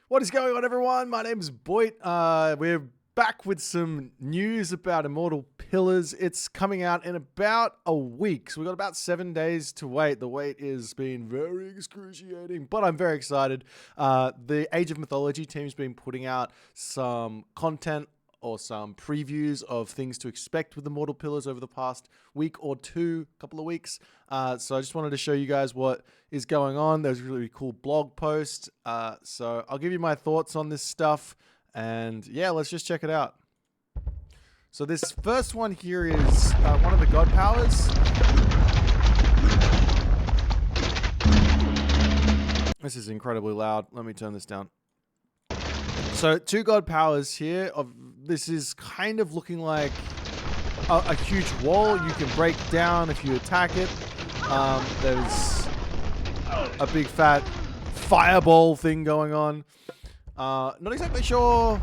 What is going on, everyone? My name is Boit. We're back with some news about Immortal Pillars. It's coming out in about a week, so we've got about 7 days to wait. The wait is been very excruciating, but I'm very excited. The Age of Mythology team's been putting out some content or some previews of things to expect with Immortal Pillars over the past week or two, couple of weeks. So I just wanted to show you guys what is going on. There's a really cool blog post. So I'll give you my thoughts on this stuff. And yeah, let's just check it out. So this first one here is one of the god powers. This is incredibly loud. Let me turn this down. So 2 god powers here. This is kind of looking like a huge wall you can break down if you attack it. There's a big fat fireball thing going on. Not exactly sure.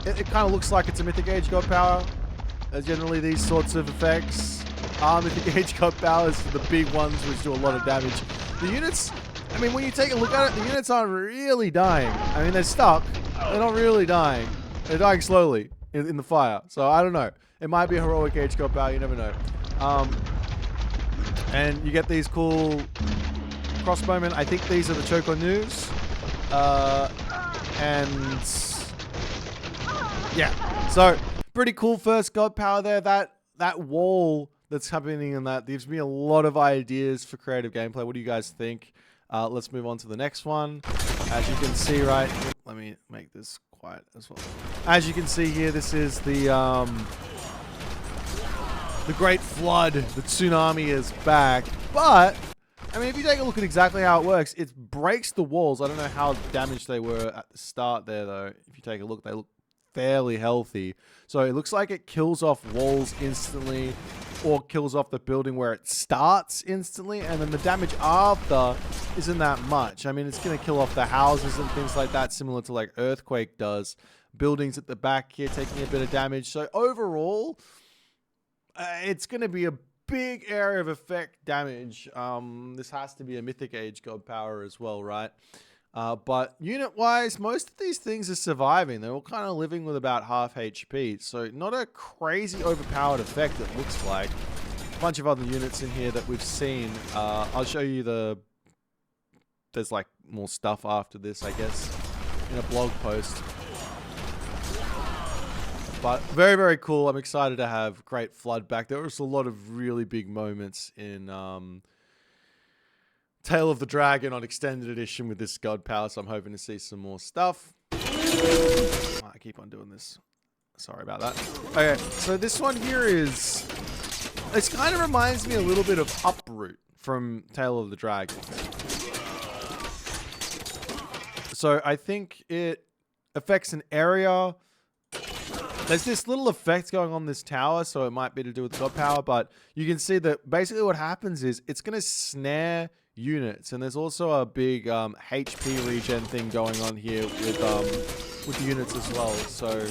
It kind of looks like it's a Mythic Age god power. Generally these sorts of effects are Mythic Age god powers, the big ones which do a lot of damage. The units, I mean, when you take a look at it, the units aren't really dying. I mean, they're stuck. They're not really dying. They're dying slowly in the fire. So I don't know. It might be a heroic Age god power. You never know. And you get these cool crossbowmen. I think these are the Choco News. And yeah, so pretty cool first god power there. That wall that's happening in that gives me a lot of ideas for creative gameplay. What do you guys think? Let's move on to the next one. As you can see, right, let me make this quiet as well. As you can see here, this is the Great Flood. The tsunami is back. But I mean, if you take a look at exactly how it works, it breaks the walls. I don't know how damaged they were at the start there, though. If you take a look, they look fairly healthy. So it looks like it kills off walls instantly, or kills off the building where it starts instantly, and then the damage after isn't that much. I mean, it's going to kill off the houses and things like that, similar to like Earthquake does. Buildings at the back here taking a bit of damage. So overall, it's going to be a big area of effect damage. This has to be a Mythic Age god power as well, right? But unit-wise, most of these things are surviving. They're all kind of living with about half HP. So not a crazy overpowered effect, it looks like. A bunch of other units in here that we've seen. I'll show you there's like more stuff after this, I guess, in a blog post. But very, very cool. I'm excited to have Great Flood back. There was a lot of really big moments in Tale of the Dragon on Extended Edition with this god power, so I'm hoping to see some more stuff. I keep on doing this. Sorry about that. Okay, so this one here is... It kind of reminds me a little bit of Uproot from Tale of the Dragon. So I think it affects an area. There's this little effect going on this tower, so it might be to do with god power, but you can see that basically what happens is it's going to snare units, and there's also a big HP regen thing going on here with the units as well. So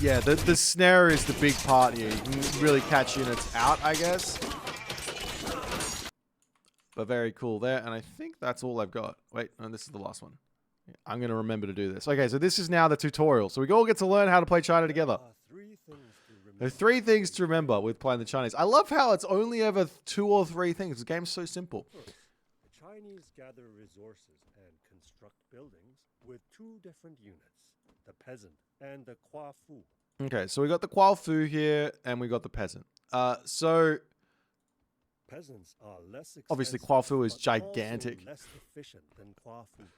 yeah, the snare is the big part here. You can really catch units out, I guess. But very cool there, and I think that's all I've got. Wait, no, this is the last one. I'm going to remember to do this. Okay, so this is now the tutorial. So we all get to learn how to play China together. There are 3 things to remember with playing the Chinese. I love how it's only ever 2 or 3 things. The game's so simple. First, the Chinese gather resources and construct buildings with 2 different units, the peasant and the Kuafu. Okay, so we got the Kuafu here, and we got the peasant. So Peasants are less expensive, obviously Kuafu is but gigantic. also less efficient than Kuafus.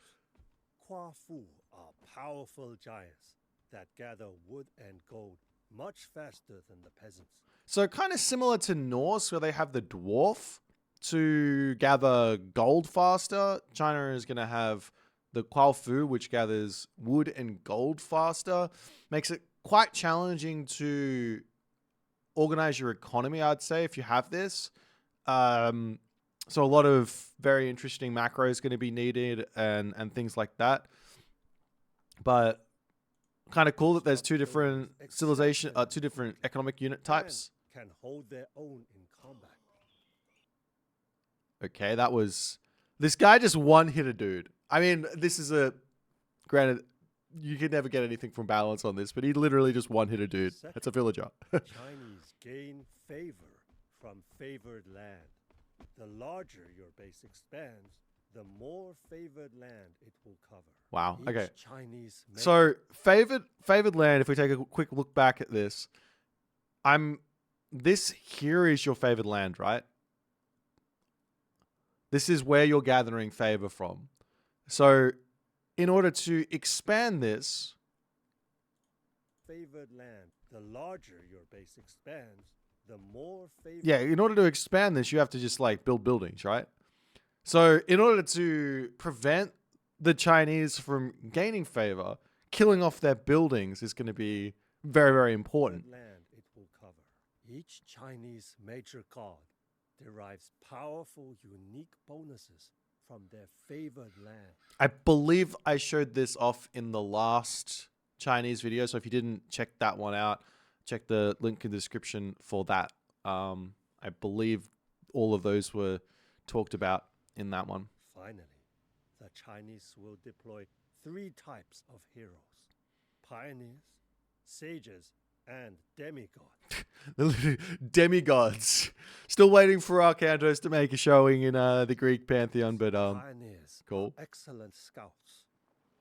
Kuafu are powerful giants that gather wood and gold much faster than the peasants. So kind of similar to Norse, where they have the dwarf to gather gold faster. China is going to have the Kuafu, which gathers wood and gold faster. Makes it quite challenging to organize your economy, I'd say, if you have this. So a lot of very interesting macros going to be needed and things like that. But kind of cool that there's 2 different civilization, 2 different economic unit types. Can hold their own in combat. Okay, that was... This guy just one-hit a dude. I mean, this is a granted. You can never get anything from balance on this, but he literally just one-hit a dude. That's a villager. Chinese gain favor from favored land. The larger your base expands, the more favored land it will cover. Wow. Each Okay. Chinese So favored land. If we take a quick look back at this, this here is your favored land, right? This is where you're gathering favor from. So in order to expand this, favored land, the larger your base expands, the more favored. yeah, in order to expand this, you have to just like build buildings, right? So in order to prevent the Chinese from gaining favor, killing off their buildings is going to be very, very important. Land it will cover. Each Chinese major god derives powerful, unique bonuses from their favored land. I believe I showed this off in the last Chinese video. So if you didn't check that one out, check the link in the description for that. I believe all of those were talked about in that one. Finally, the Chinese will deploy 3 types of heroes: pioneers, sages, and demigods. Demigods. Still waiting for Arcantos to make a showing in the Greek pantheon, but Pioneers cool. are excellent scouts.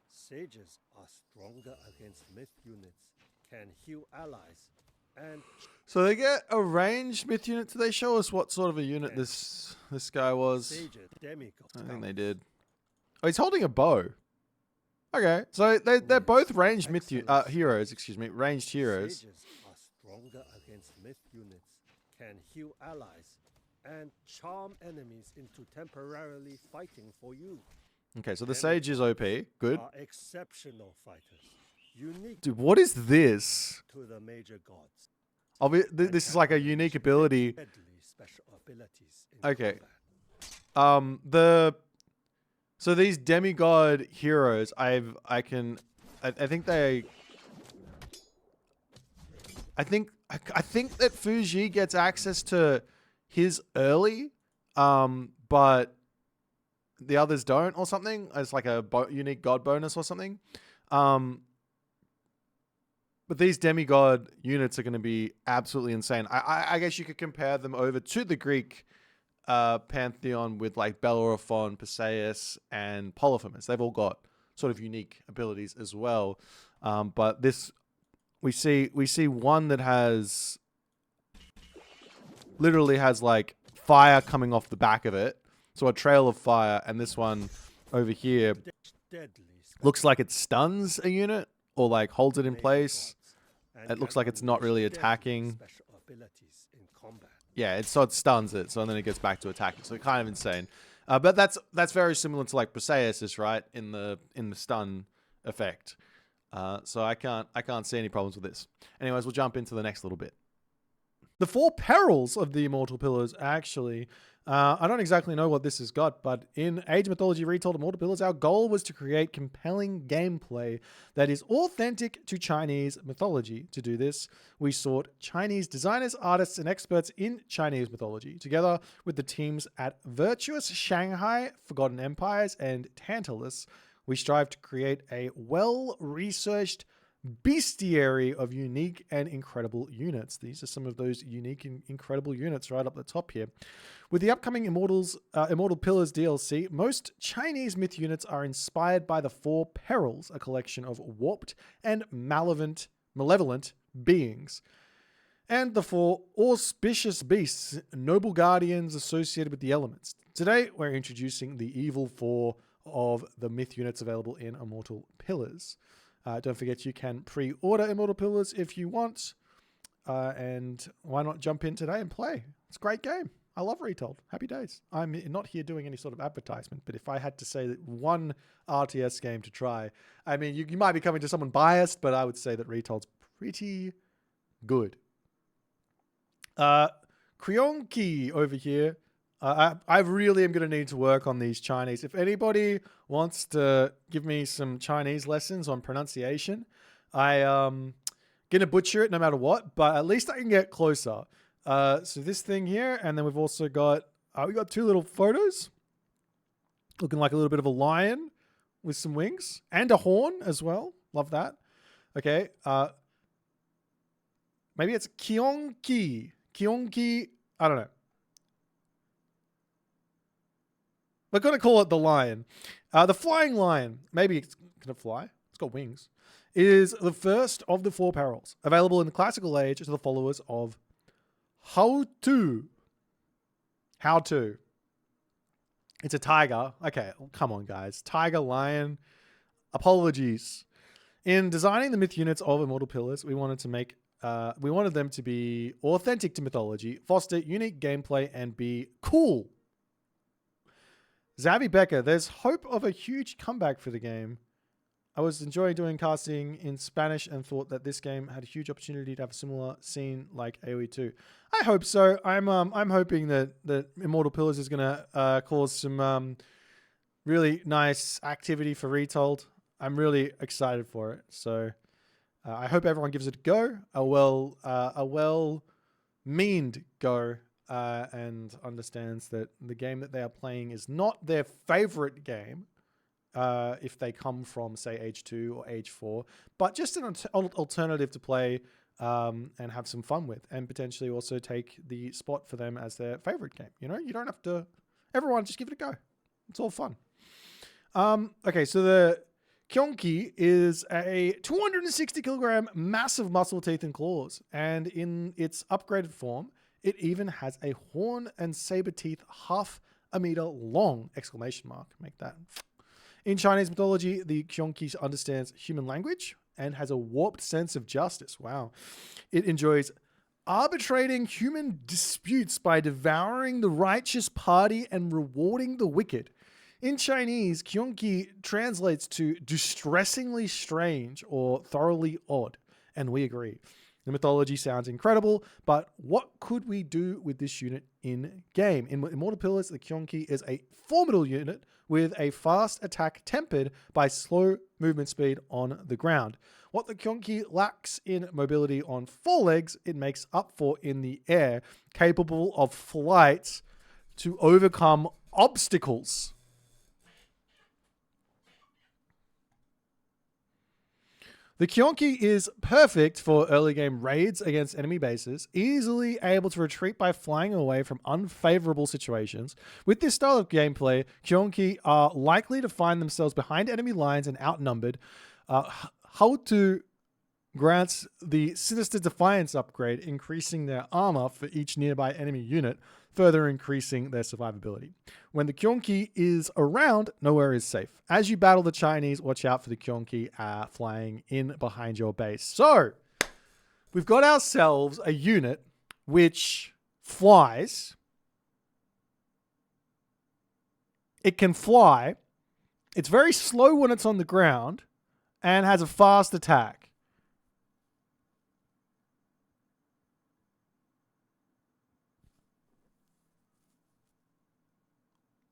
Sages are stronger against myth units, can heal allies, and So they get a ranged myth unit. Do they show us what sort of a unit this guy was? sages, demigods. I think they did. Oh, he's holding a bow. Okay, so they're both ranged heroes. Excuse me, ranged heroes. Sages are stronger against myth units, can heal allies, and charm enemies into temporarily fighting for you. Okay, so the sage is OP. Good. Are exceptional fighters, unique Dude, what is this? to the major gods. This is like a unique ability. Deadly special abilities in Okay. combat. So these demigod heroes, I think that Fuji gets access to his early, but the others don't, or something. It's like a unique god bonus or something. But these demigod units are going to be absolutely insane. I guess you could compare them over to the Greek pantheon with like Bellerophon, Perseus, and Polyphemus. They've all got sort of unique abilities as well. But this, we see one that literally has like fire coming off the back of it. So a trail of fire, and this one over here looks like it stuns a unit or like holds it in place. It looks like it's not really attacking. Yeah, so it stuns it, so then it gets back to attacking. So kind of insane. But that's very similar to like Perseus, right? In the stun effect. So I can't see any problems with this. Anyways, we'll jump into the next little bit. The 4 perils of the Immortal Pillars, actually. I don't exactly know what this has got, but in Age of Mythology Retold Immortal Pillars, our goal was to create compelling gameplay that is authentic to Chinese mythology. To do this, we sought Chinese designers, artists, and experts in Chinese mythology, together with the teams at Virtuous Shanghai, Forgotten Empires, and Tantalus. We strive to create a well-researched bestiary of unique and incredible units. These are some of those unique and incredible units right up the top here. With the upcoming Immortal Pillars DLC, most Chinese myth units are inspired by the 4 perils, a collection of warped and malevolent beings, and the 4 auspicious beasts, noble guardians associated with the elements. Today, we're introducing the evil 4 of the myth units available in Immortal Pillars. Don't forget you can pre-order Immortal Pillars if you want. And why not jump in today and play? It's a great game. I love Retold. Happy days. I'm not here doing any sort of advertisement, but if I had to say that one RTS game to try, I mean, you might be coming to someone biased, but I would say that Retold's pretty good. Kryonki over here. I really am going to need to work on these Chinese. If anybody wants to give me some Chinese lessons on pronunciation, I'm going to butcher it no matter what, but at least I can get closer. So this thing here, and then we've also got, we got 2 little photos looking like a little bit of a lion with some wings and a horn as well. Love that. Okay. Maybe it's Kyonki. Kyonki. I don't know. We're going to call it the lion. The flying lion. Maybe it's going to fly. It's got wings. It is the first of the 4 perils available in the classical age to the followers of How To. How To. It's a tiger. Okay, come on, guys. Tiger, lion. Apologies. In designing the myth units of Immortal Pillars, we wanted them to be authentic to mythology, foster unique gameplay, and be cool. Zavi Becker, there's hope of a huge comeback for the game. I was enjoying doing casting in Spanish and thought that this game had a huge opportunity to have a similar scene like AoE 2. I hope so. I'm hoping that Immortal Pillars is going to cause some really nice activity for Retold. I'm really excited for it. So I hope everyone gives it a go, a well-meaned go, and understands that the game that they are playing is not their favorite game. If they come from, say, age 2 or age 4, but just an alternative to play and have some fun with, and potentially also take the spot for them as their favorite game. You know, you don't have to, everyone just give it a go. It's all fun. Okay, so the Kyonki is a 260 kilogram massive muscle, teeth, and claws. And in its upgraded form, it even has a horn and saber teeth half a meter long! Exclamation mark. Make that. In Chinese mythology, the Kyonki understands human language and has a warped sense of justice. Wow. It enjoys arbitrating human disputes by devouring the righteous party and rewarding the wicked. In Chinese, Kyonki translates to distressingly strange or thoroughly odd, and we agree. The mythology sounds incredible, but what could we do with this unit in game? In Immortal Pillars, the Kyonki is a formidable unit with a fast attack tempered by slow movement speed on the ground. What the Kyonki lacks in mobility on 4 legs, it makes up for in the air, capable of flight to overcome obstacles. The Kyonki is perfect for early game raids against enemy bases, easily able to retreat by flying away from unfavorable situations. With this style of gameplay, Kyonki are likely to find themselves behind enemy lines and outnumbered. How to grants the Sinister Defiance upgrade, increasing their armor for each nearby enemy unit, further increasing their survivability. When the Kyonki is around, nowhere is safe. As you battle the Chinese, watch out for the Kyonki flying in behind your base. So, we've got ourselves a unit which flies. It can fly. It's very slow when it's on the ground and has a fast attack.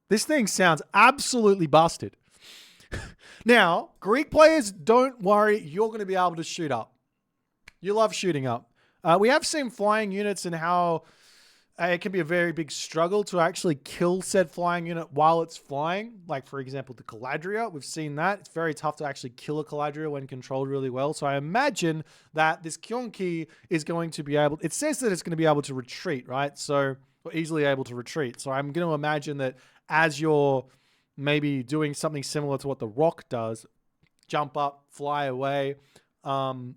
This thing sounds absolutely busted. Now, Greek players, don't worry. You're going to be able to shoot up. You love shooting up. We have seen flying units and how it can be a very big struggle to actually kill said flying unit while it's flying. Like, for example, the Caladria. We've seen that. It's very tough to actually kill a Caladria when controlled really well. So I imagine that this Kyonki is going to be able... It says that it's going to be able to retreat, right? So, or easily able to retreat. So I'm going to imagine that as you're maybe doing something similar to what the Rock does, jump up, fly away, it's going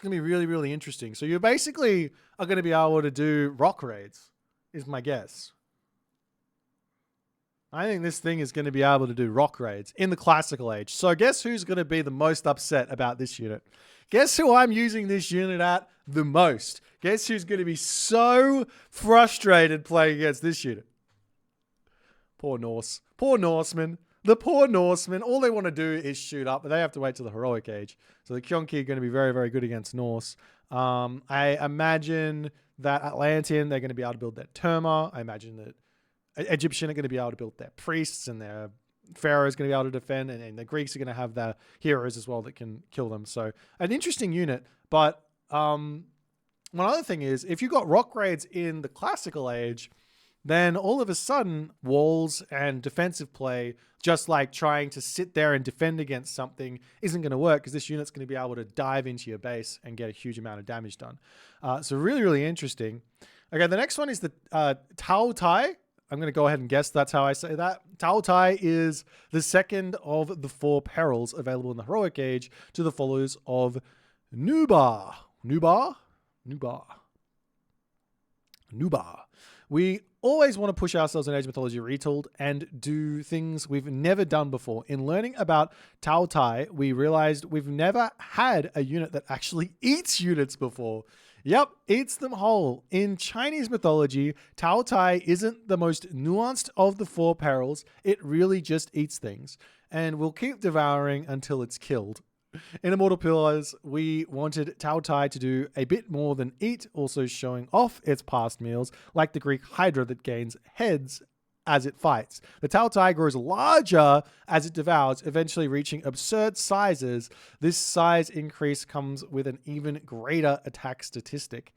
to be really, really interesting. So you basically are going to be able to do rock raids, is my guess. I think this thing is going to be able to do rock raids in the classical age. So guess who's going to be the most upset about this unit? Guess who I'm using this unit at the most? Guess who's going to be so frustrated playing against this unit? Poor Norse. Poor Norsemen. The poor Norsemen. All they want to do is shoot up, but they have to wait till the heroic age. So the Kyonki are going to be very, very good against Norse. I imagine that Atlantean, they're going to be able to build their Terma. I imagine that Egyptian are going to be able to build their priests, and their Pharaoh is going to be able to defend, and the Greeks are going to have their heroes as well that can kill them. So an interesting unit. But one other thing is, if you got rock raids in the classical age, then all of a sudden, walls and defensive play, just like trying to sit there and defend against something, isn't going to work because this unit's going to be able to dive into your base and get a huge amount of damage done. So really, really interesting. Okay, the next one is the Tao Tai. I'm going to go ahead and guess that's how I say that. Tao Tai is the second of the 4 perils available in the Heroic Age to the followers of Nubar. Nubar? Nubar. Nubar. We always want to push ourselves in Age of Mythology Retooled and do things we've never done before. In learning about Tao Tai, we realized we've never had a unit that actually eats units before. Yep, eats them whole. In Chinese mythology, Tao Tai isn't the most nuanced of the 4 perils. It really just eats things and will keep devouring until it's killed. In Immortal Pillars, we wanted Tao Tai to do a bit more than eat, also showing off its past meals, like the Greek Hydra that gains heads as it fights. The Tao Tai grows larger as it devours, eventually reaching absurd sizes. This size increase comes with an even greater attack statistic.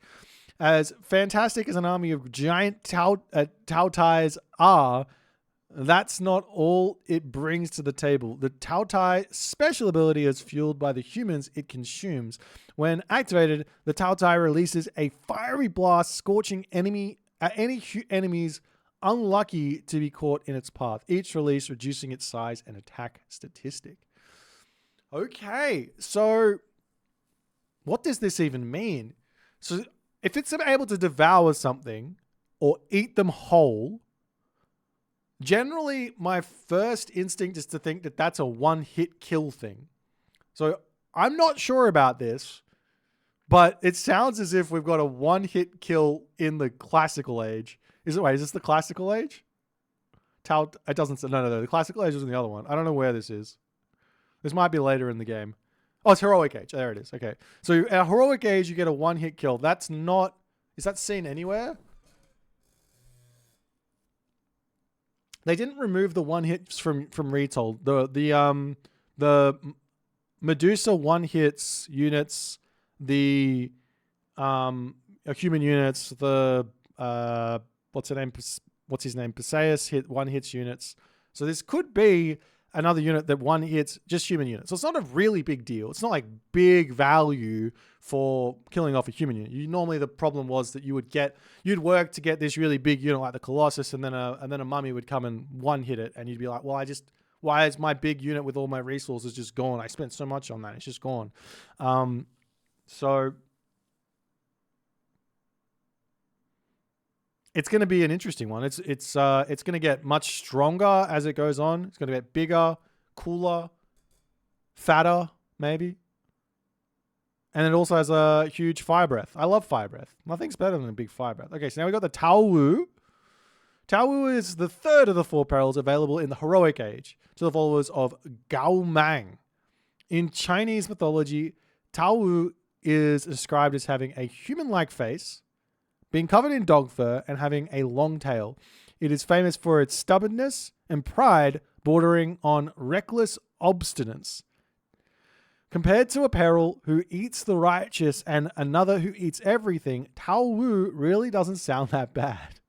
As fantastic as an army of giant Tao Tais are, that's not all it brings to the table. The Tao Tai special ability is fueled by the humans it consumes. When activated, the Tao Tai releases a fiery blast, scorching any enemies unlucky to be caught in its path. Each release reducing its size and attack statistic. Okay, so what does this even mean? So if it's able to devour something or eat them whole, generally, my first instinct is to think that that's a one-hit kill thing. So I'm not sure about this, but it sounds as if we've got a one-hit kill in the classical age. Is this the classical age? It doesn't say, no. The classical age is in the other one. I don't know where this is. This might be later in the game. Oh, it's heroic age. There it is. Okay. So at heroic age, you get a one-hit kill. That's not, is that seen anywhere? They didn't remove the one hits from Retold. The Medusa one hits units, the human units, the what's his name? Perseus one hits units. So this could be another unit that one hits just human units. So it's not a really big deal. It's not like big value for killing off a human unit. Normally the problem was that you'd work to get this really big unit like the Colossus, and then a mummy would come and one hit it, and you'd be like, well, why is my big unit with all my resources just gone? I spent so much on that, it's just gone. So it's going to be an interesting one. It's going to get much stronger as it goes on. It's going to get bigger, cooler, fatter, maybe. And it also has a huge fire breath. I love fire breath. Nothing's better than a big fire breath. Okay, so now we got the Tao Wu. Tao Wu is the third of the 4 perils available in the heroic age to the followers of Gao Mang. In Chinese mythology, Tao Wu is described as having a human-like face, being covered in dog fur, and having a long tail. It is famous for its stubbornness and pride bordering on reckless obstinance. Compared to a peril who eats the righteous and another who eats everything, Tao Wu really doesn't sound that bad.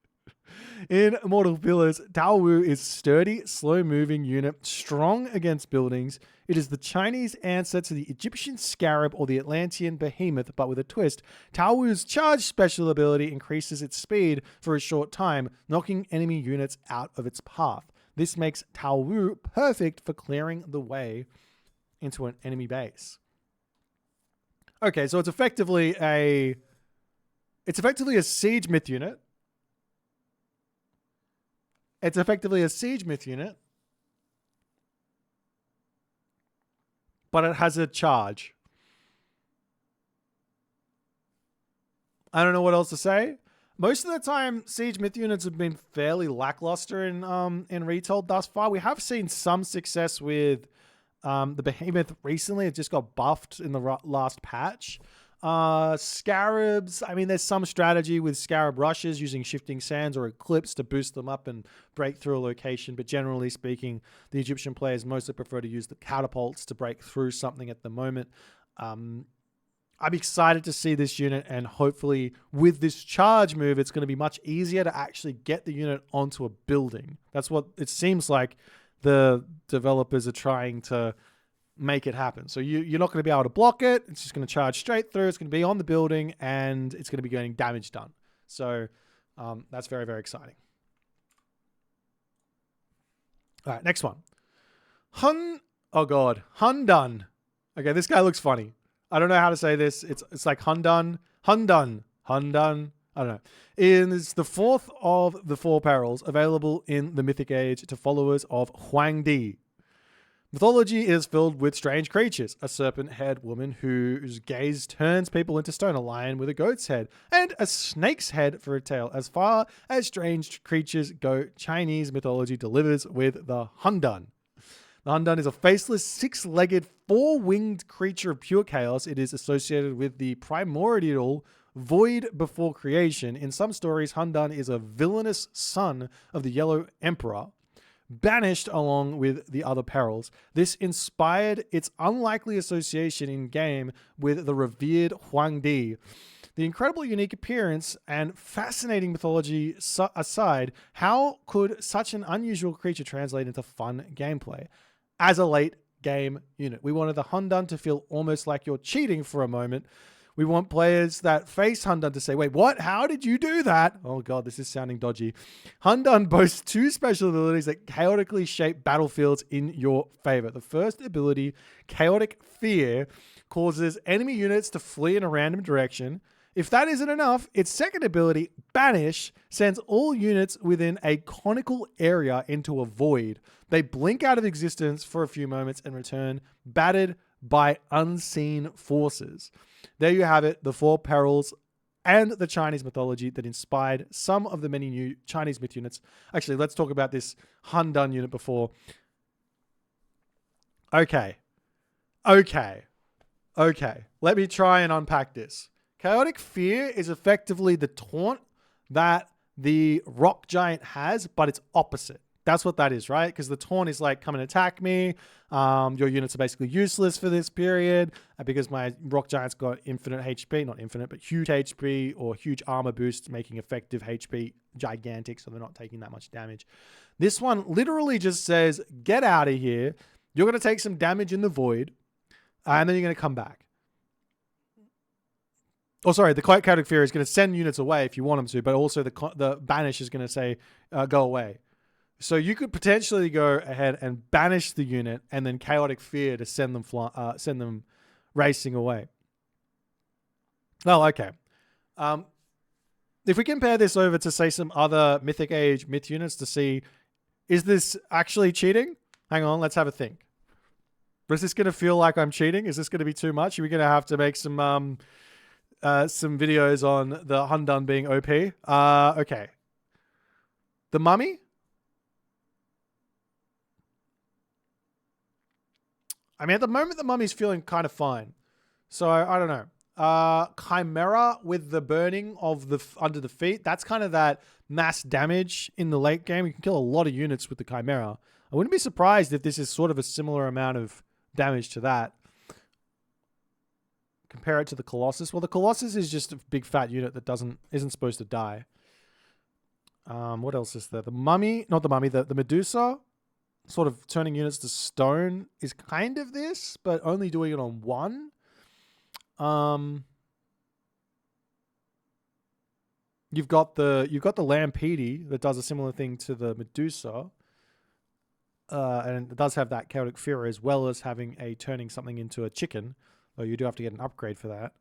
In Immortal Pillars, Tao Wu is sturdy, slow-moving unit, strong against buildings. It is the Chinese answer to the Egyptian scarab or the Atlantean behemoth, but with a twist. Tao Wu's charge special ability increases its speed for a short time, knocking enemy units out of its path. This makes Tao Wu perfect for clearing the way into an enemy base. Okay, so it's effectively a siege myth unit. It's effectively a siege myth unit, but it has a charge. I don't know what else to say. Most of the time, siege myth units have been fairly lackluster in Retold thus far. We have seen some success with the behemoth recently. It just got buffed in the last patch. Scarabs, I mean, there's some strategy with scarab rushes using shifting sands or eclipse to boost them up and break through a location, but generally speaking, the Egyptian players mostly prefer to use the catapults to break through something at the moment. I'm excited to see this unit, and hopefully with this charge move, it's going to be much easier to actually get the unit onto a building. That's what it seems like the developers are trying to make it happen. So you're not going to be able to block it. It's just going to charge straight through. It's going to be on the building, and it's going to be getting damage done. So that's very, very exciting. All right, next one. Hundun. Okay, this guy looks funny. I don't know how to say this. It's like Hundun. I don't know. It's the fourth of the 4 perils available in the Mythic Age to followers of Huangdi. Mythology is filled with strange creatures. A serpent-haired woman whose gaze turns people into stone. A lion with a goat's head. And a snake's head for a tail. As far as strange creatures go, Chinese mythology delivers with the Hundun. The Hundun is a faceless, 6-legged, 4-winged creature of pure chaos. It is associated with the primordial void before creation. In some stories, Hundun is a villainous son of the Yellow Emperor, banished along with the other perils. This inspired its unlikely association in game with the revered Huangdi. The incredible unique appearance and fascinating mythology aside, how could such an unusual creature translate into fun gameplay? As a late game unit, we wanted the Hundun to feel almost like you're cheating for a moment. We want players that face Hundun to say, wait, what? How did you do that? Oh god, this is sounding dodgy. Hundun boasts 2 special abilities that chaotically shape battlefields in your favor. The first ability, Chaotic Fear, causes enemy units to flee in a random direction. If that isn't enough, its second ability, Banish, sends all units within a conical area into a void. They blink out of existence for a few moments and return battered by unseen forces. There you have it, the 4 perils and the Chinese mythology that inspired some of the many new Chinese myth units. Actually, let's talk about this Hundun unit before. Okay. Let me try and unpack this. Chaotic Fear is effectively the taunt that the rock giant has, but it's opposite. That's what that is, right? Because the taunt is like, come and attack me. Your units are basically useless for this period because my rock giant's got infinite HP, not infinite, but huge HP or huge armor boosts, making effective HP gigantic, so they're not taking that much damage. This one literally just says, get out of here. You're going to take some damage in the void, and then you're going to come back. Oh, sorry, the Chaotic Fear is going to send units away if you want them to, but also the Banish is going to say, go away. So you could potentially go ahead and banish the unit and then Chaotic Fear to send them racing away. Oh, okay. If we compare this over to, say, some other Mythic Age myth units to see, is this actually cheating? Hang on, let's have a think. Is this going to feel like I'm cheating? Is this going to be too much? Are we going to have to make some videos on the Hundun being OP? Okay. The Mummy? I mean, at the moment, the Mummy's feeling kind of fine. So, I don't know. Chimera with the burning of the under the feet. That's kind of that mass damage in the late game. You can kill a lot of units with the Chimera. I wouldn't be surprised if this is sort of a similar amount of damage to that. Compare it to the Colossus. Well, the Colossus is just a big fat unit that isn't supposed to die. What else is there? The Mummy, not the Mummy, the Medusa. Sort of turning units to stone is kind of this, but only doing it on 1. You've got the Lampede that does a similar thing to the Medusa, and it does have that Chaotic Fear as well as having a turning something into a chicken. Though you do have to get an upgrade for that.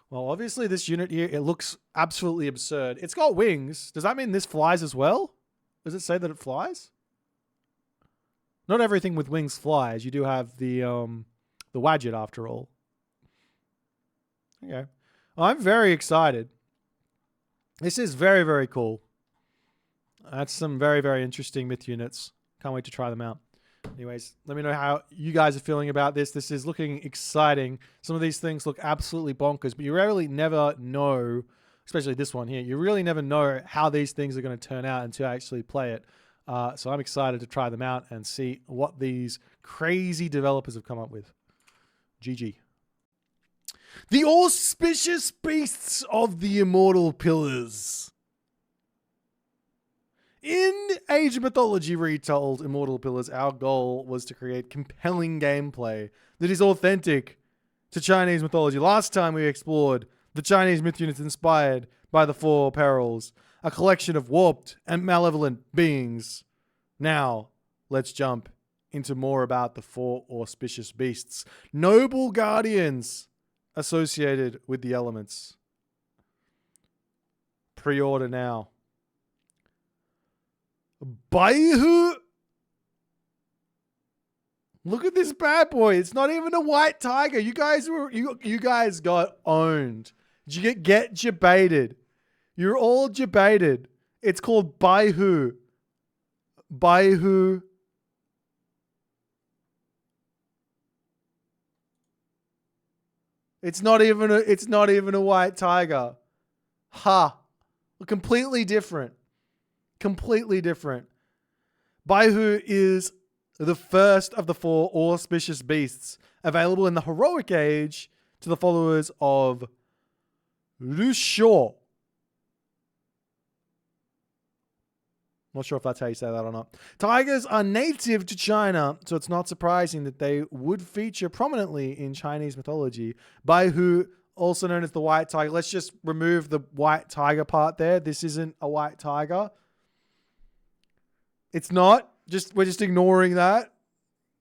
Well, obviously this unit here, it looks absolutely absurd. It's got wings. Does that mean this flies as well? Does it say that it flies? Not everything with wings flies. You do have the Wadget after all. Okay. Well, I'm very excited. This is very, very cool. That's some very, very interesting myth units. Can't wait to try them out. Anyways, let me know how you guys are feeling about this. This is looking exciting. Some of these things look absolutely bonkers, but you really never know, especially this one here, you really never know how these things are going to turn out until you actually play it. So I'm excited to try them out and see what these crazy developers have come up with. GG. The auspicious beasts of the Immortal Pillars. In Age of Mythology Retold Immortal Pillars, our goal was to create compelling gameplay that is authentic to Chinese mythology. Last time we explored the Chinese myth units inspired by the Four Perils, a collection of warped and malevolent beings. Now, let's jump into more about the four auspicious beasts, noble guardians associated with the elements. Pre-order now. Baihu. Look at this bad boy. It's not even a white tiger. You guys got owned. Did you get jebaited? You're all jebaited. It's called Baihu. Baihu. It's not even a white tiger. Ha. Completely different. Completely different. Baihu is the first of the four auspicious beasts available in the heroic age to the followers of Luxiao. Not sure if that's how you say that or not. Tigers are native to China, so it's not surprising that they would feature prominently in Chinese mythology. Baihu, also known as the white tiger. Let's just remove the white tiger part there. This isn't a white tiger. It's not. We're just ignoring that.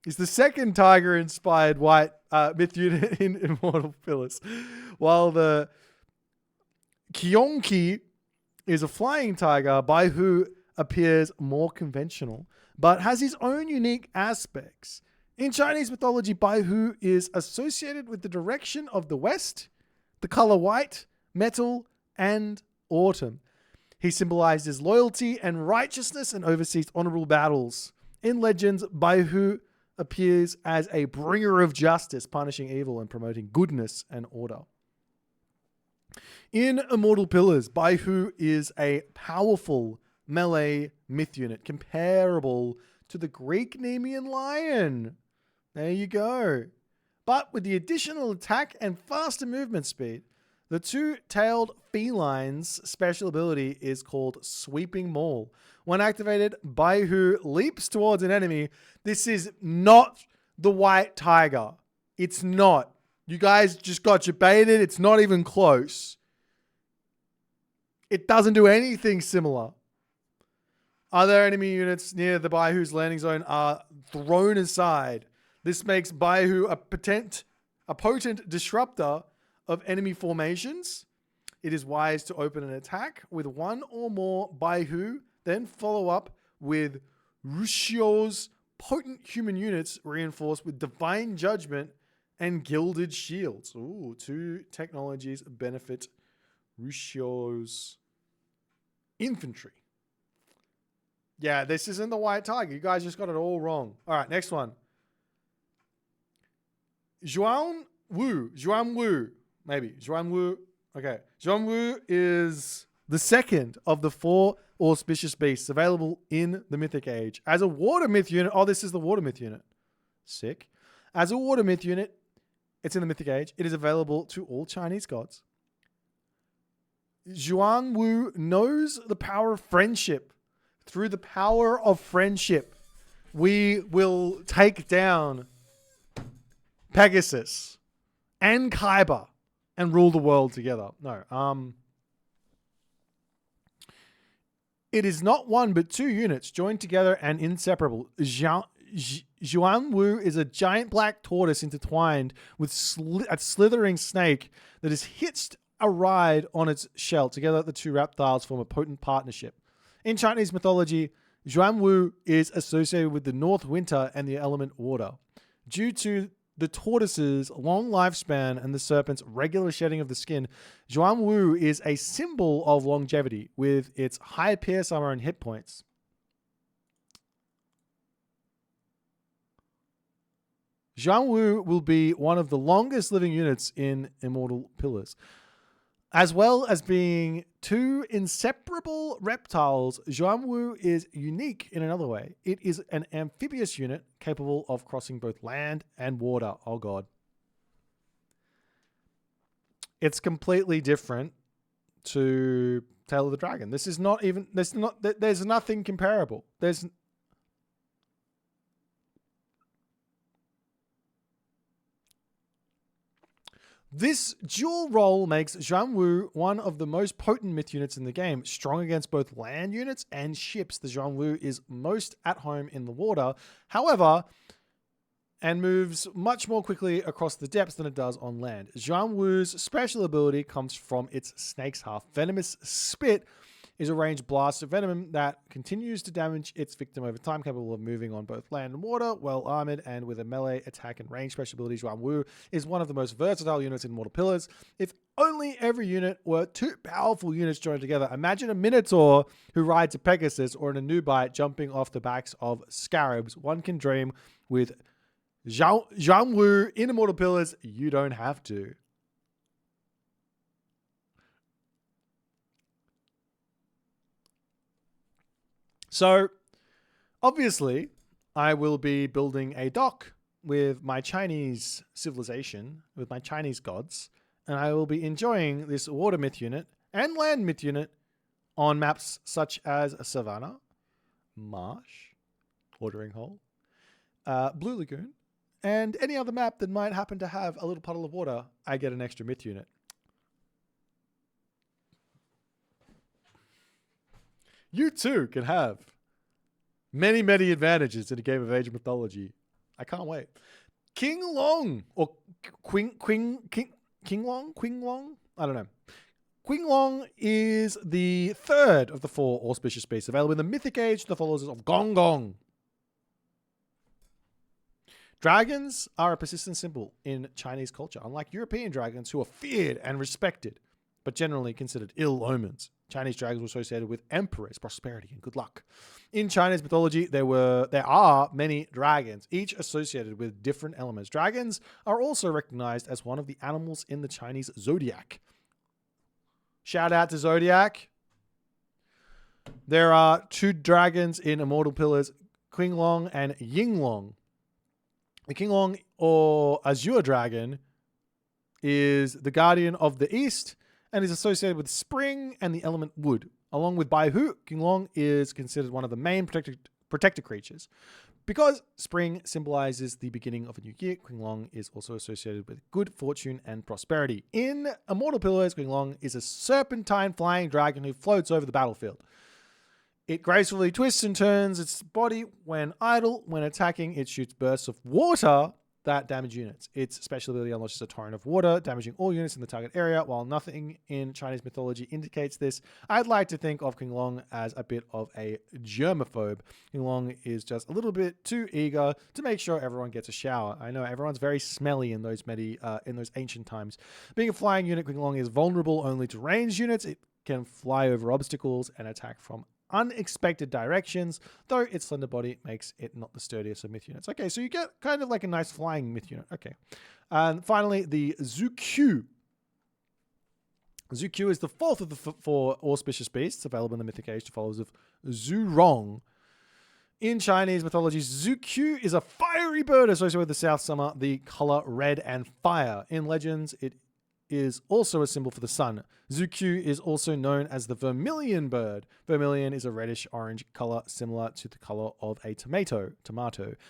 It's the second tiger-inspired white myth unit in Immortal Pillars. While the Qionqi is a flying tiger, Baihu appears more conventional, but has his own unique aspects. In Chinese mythology, Baihu is associated with the direction of the west, the color white, metal, and autumn. He symbolizes loyalty and righteousness and oversees honorable battles. In legends, Baihu appears as a bringer of justice, punishing evil and promoting goodness and order. In Immortal Pillars, Baihu is a powerful melee myth unit comparable to the Greek Nemean lion. There you go. But with the additional attack and faster movement speed, the two-tailed feline's special ability is called Sweeping Maul. When activated, Baihu leaps towards an enemy. This is not the white tiger. It's not. You guys just got jebaited. It's not even close. It doesn't do anything similar. Other enemy units near the Baihu's landing zone are thrown aside. This makes Baihu a potent disruptor of enemy formations. It is wise to open an attack with one or more Baihu, then follow up with Luxiao's potent human units reinforced with divine judgment and gilded shields. Ooh, two technologies benefit Luxiao's infantry. Yeah, this isn't the white tiger. You guys just got it all wrong. All right, next one. Zhuan Wu. Maybe. Zhuan Wu. Okay. Zhuan Wu is the second of the four auspicious beasts available in the Mythic Age. As a water myth unit. Oh, this is the water myth unit. Sick. As a water myth unit, it's in the Mythic Age. It is available to all Chinese gods. Zhuan Wu knows the power of friendship. Through the power of friendship, we will take down Pegasus and Kyber and rule the world together. No. It is not one but two units joined together and inseparable. Zhuan Wu is a giant black tortoise intertwined with a slithering snake that has hitched a ride on its shell. Together, the two reptiles form a potent partnership. In Chinese mythology, Zhuan Wu is associated with the North Winter and the element water. Due to the tortoise's long lifespan and the serpent's regular shedding of the skin, Zhuan Wu is a symbol of longevity with its high pierce armor and hit points. Zhuan Wu will be one of the longest living units in Immortal Pillars. As well as being two inseparable reptiles, Zhuan Wu is unique in another way. It is an amphibious unit capable of crossing both land and water. Oh god. it's completely different to Tail of the Dragon. This is not even, there's nothing comparable. This dual role makes Zhang Wu one of the most potent myth units in the game, strong against both land units and ships. The Zhang Wu is most at home in the water, however, and moves much more quickly across the depths than it does on land. Zhang Wu's special ability comes from its Snake's Half. Venomous Spit is a ranged blast of venom that continues to damage its victim over time, capable of moving on both land and water, well armored, and with a melee attack and range special abilities. Zhang Wu is one of the most versatile units in Immortal Pillars. If only every unit were two powerful units joined together. Imagine a Minotaur who rides a Pegasus, or an Anubite jumping off the backs of scarabs. One can dream. With Zhang Wu in Immortal Pillars, you don't have to. So, obviously, I will be building a dock with my Chinese civilization, with my Chinese gods, and I will be enjoying this water myth unit and land myth unit on maps such as Savannah, Marsh, Watering Hole, Blue Lagoon, and any other map that might happen to have a little puddle of water. I get an extra myth unit. You too can have many, many advantages in a game of Age of Mythology. I can't wait. King Long, or King Long? I don't know. King Long is the third of the 4 auspicious beasts available in the Mythic Age, the followers of Gong Gong. Dragons are a persistent symbol in Chinese culture, unlike European dragons who are feared and respected, but generally considered ill omens. Chinese dragons were associated with emperors, prosperity, and good luck. In Chinese mythology, there are many dragons, each associated with different elements. Dragons are also recognized as one of the animals in the Chinese zodiac. Shout out to Zodiac. There are 2 dragons in Immortal Pillars, Qinglong and Yinglong. The Qinglong, or Azure Dragon, is the guardian of the East and is associated with spring and the element wood. Along with Baihu, Qinglong is considered one of the main protector creatures. Because spring symbolizes the beginning of a new year, Qinglong is also associated with good fortune and prosperity. In Immortal Pillars, Qinglong is a serpentine flying dragon who floats over the battlefield. It gracefully twists and turns its body when idle. When attacking, it shoots bursts of water that damage units. Its special ability unleashes a torrent of water, damaging all units in the target area. While nothing in Chinese mythology indicates this, I'd like to think of Qinglong as a bit of a germaphobe. Qinglong is just a little bit too eager to make sure everyone gets a shower. I know everyone's very smelly in those ancient times. Being a flying unit, Qinglong is vulnerable only to ranged units. It can fly over obstacles and attack from unexpected directions, though its slender body makes it not the sturdiest of myth units. Okay, so you get kind of like a nice flying myth unit. Okay. And finally, the Zukyu. Zukyu is the 4th of the 4 auspicious beasts available in the Mythic Age to followers of Zurong. In Chinese mythology, Zukyu is a fiery bird associated with the South Summer, the color red and fire. In legends, it is also a symbol for the sun. Zukyu is also known as the vermilion bird. Vermilion is a reddish-orange color similar to the color of a tomato.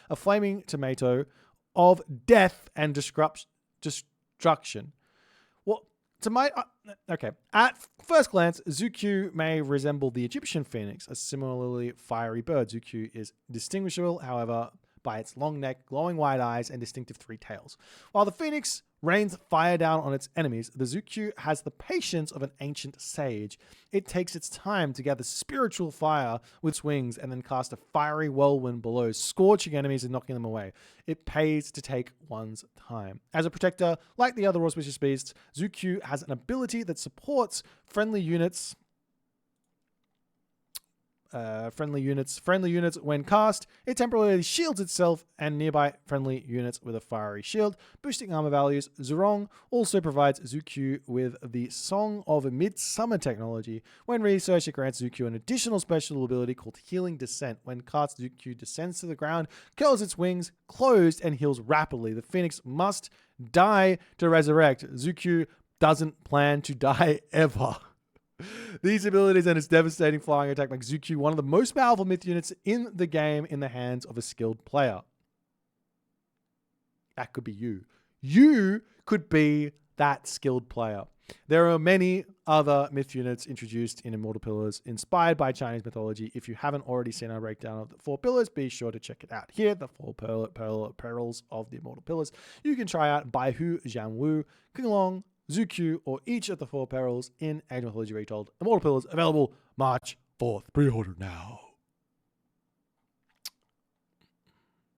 A flaming tomato of death and destruction. Well, okay. At first glance, Zukyu may resemble the Egyptian phoenix, a similarly fiery bird. Zukyu is distinguishable, however, by its long neck, glowing white eyes, and distinctive 3 tails. While the phoenix rains fire down on its enemies, the Zukyu has the patience of an ancient sage. It takes its time to gather spiritual fire with its wings and then cast a fiery whirlwind below, scorching enemies and knocking them away. It pays to take one's time. As a protector, like the other auspicious beasts, Zukyu has an ability that supports friendly units when cast. It temporarily shields itself and nearby friendly units with a fiery shield, boosting armor values. Zurong also provides Zukyu with the Song of Midsummer technology. When researched, it grants Zukyu an additional special ability called Healing Descent. When cast, Zukyu descends to the ground, curls its wings closed, and heals rapidly. The phoenix must die to resurrect. Zukyu doesn't plan to die ever. These abilities and its devastating flying attack make Zukyu one of the most powerful myth units in the game in the hands of a skilled player. That could be you. You could be that skilled player. There are many other myth units introduced in Immortal Pillars inspired by Chinese mythology. If you haven't already seen our breakdown of the 4 pillars, be sure to check it out here, the 4 perils of the Immortal Pillars. You can try out Baihu, Jianwu, Qinglong, Zukyu, or each of the 4 perils in Age of Mythology Retold. Immortal Pillars available March 4th. Pre-order now.